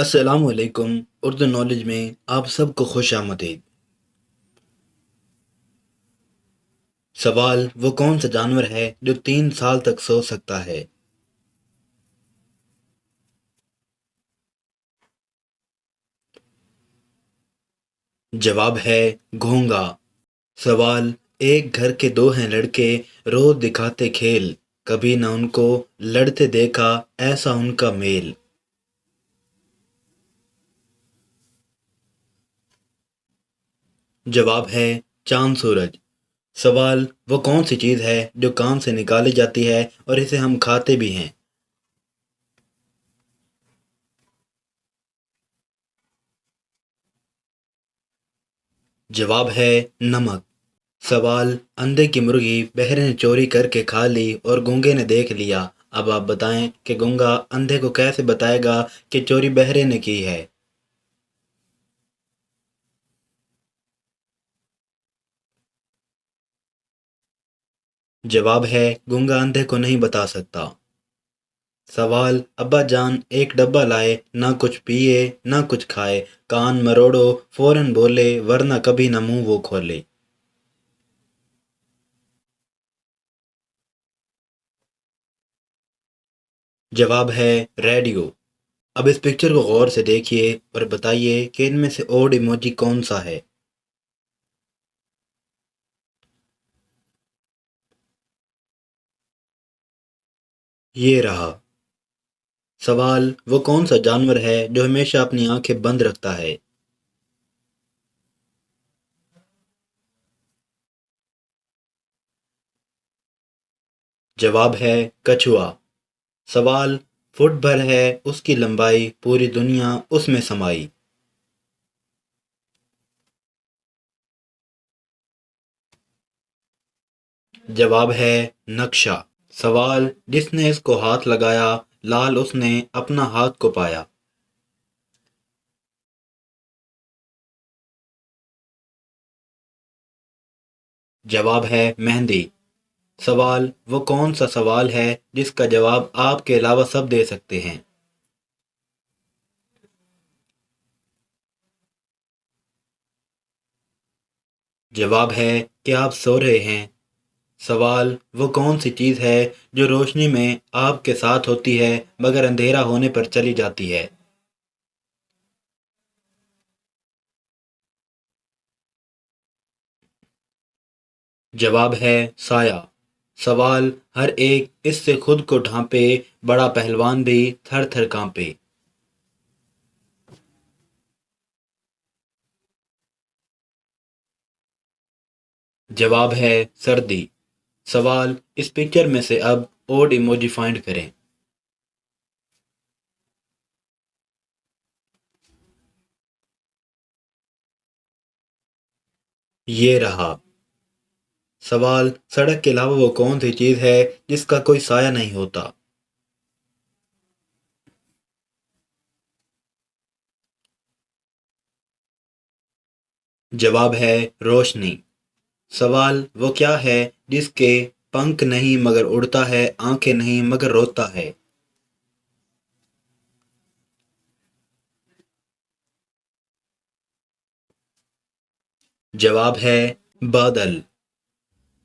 السلام علیکم۔ اردو نالج میں آپ سب کو خوش آمدید۔ سوال: وہ کون سا جانور ہے جو 3 سال تک سو سکتا ہے؟ جواب ہے گھونگا۔ سوال: ایک گھر کے دو ہیں لڑکے، روز دکھاتے کھیل، کبھی نہ ان کو لڑتے دیکھا، ایسا ان کا میل۔ جواب ہے چاند سورج۔ سوال: وہ کون سی چیز ہے جو کان سے نکالی جاتی ہے اور اسے ہم کھاتے بھی ہیں؟ جواب ہے نمک۔ سوال: اندھے کی مرغی بہرے نے چوری کر کے کھا لی اور گونگے نے دیکھ لیا، اب آپ بتائیں کہ گونگا اندھے کو کیسے بتائے گا کہ چوری بہرے نے کی ہے؟ جواب ہے گونگا اندھے کو نہیں بتا سکتا۔ سوال: ابا جان ایک ڈبہ لائے، نہ کچھ پیے نہ کچھ کھائے، کان مروڑو فوراً بولے ورنہ کبھی نہ منہ وہ کھولے۔ جواب ہے ریڈیو۔ اب اس پکچر کو غور سے دیکھیے اور بتائیے کہ ان میں سے اوڈ ایموجی کون سا ہے؟ یہ رہا۔ سوال: وہ کون سا جانور ہے جو ہمیشہ اپنی آنکھیں بند رکھتا ہے؟ جواب ہے کچھوا۔ سوال: فٹ بھر ہے اس کی لمبائی، پوری دنیا اس میں سمائی۔ جواب ہے نقشہ۔ سوال: جس نے اس کو ہاتھ لگایا، لال اس نے اپنا ہاتھ کو پایا۔ جواب ہے مہندی۔ سوال: وہ کون سا سوال ہے جس کا جواب آپ کے علاوہ سب دے سکتے ہیں؟ جواب ہے کہ آپ سو رہے ہیں۔ سوال: وہ کون سی چیز ہے جو روشنی میں آپ کے ساتھ ہوتی ہے مگر اندھیرا ہونے پر چلی جاتی ہے؟ جواب ہے سایہ۔ سوال: ہر ایک اس سے خود کو ڈھانپے، بڑا پہلوان بھی تھر تھر کانپے۔ جواب ہے سردی۔ سوال: اس پکچر میں سے اب اوڈ ایموجی فائنڈ کریں۔ یہ رہا۔ سوال: سڑک کے علاوہ وہ کون سی چیز ہے جس کا کوئی سایہ نہیں ہوتا؟ جواب ہے روشنی۔ سوال: وہ کیا ہے جس کے پنکھ نہیں مگر اڑتا ہے، آنکھیں نہیں مگر روتا ہے؟ جواب ہے بادل۔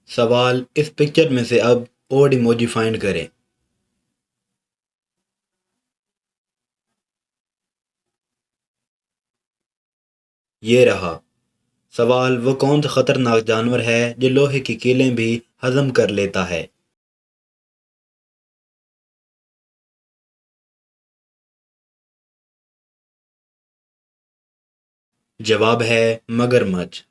سوال: اس پکچر میں سے اب اوڈ ایموجی فائنڈ کریں۔ یہ رہا۔ سوال: وہ کون سا خطرناک جانور ہے جو لوہے کی کیلیں بھی ہضم کر لیتا ہے؟ جواب ہے مگرمچھ۔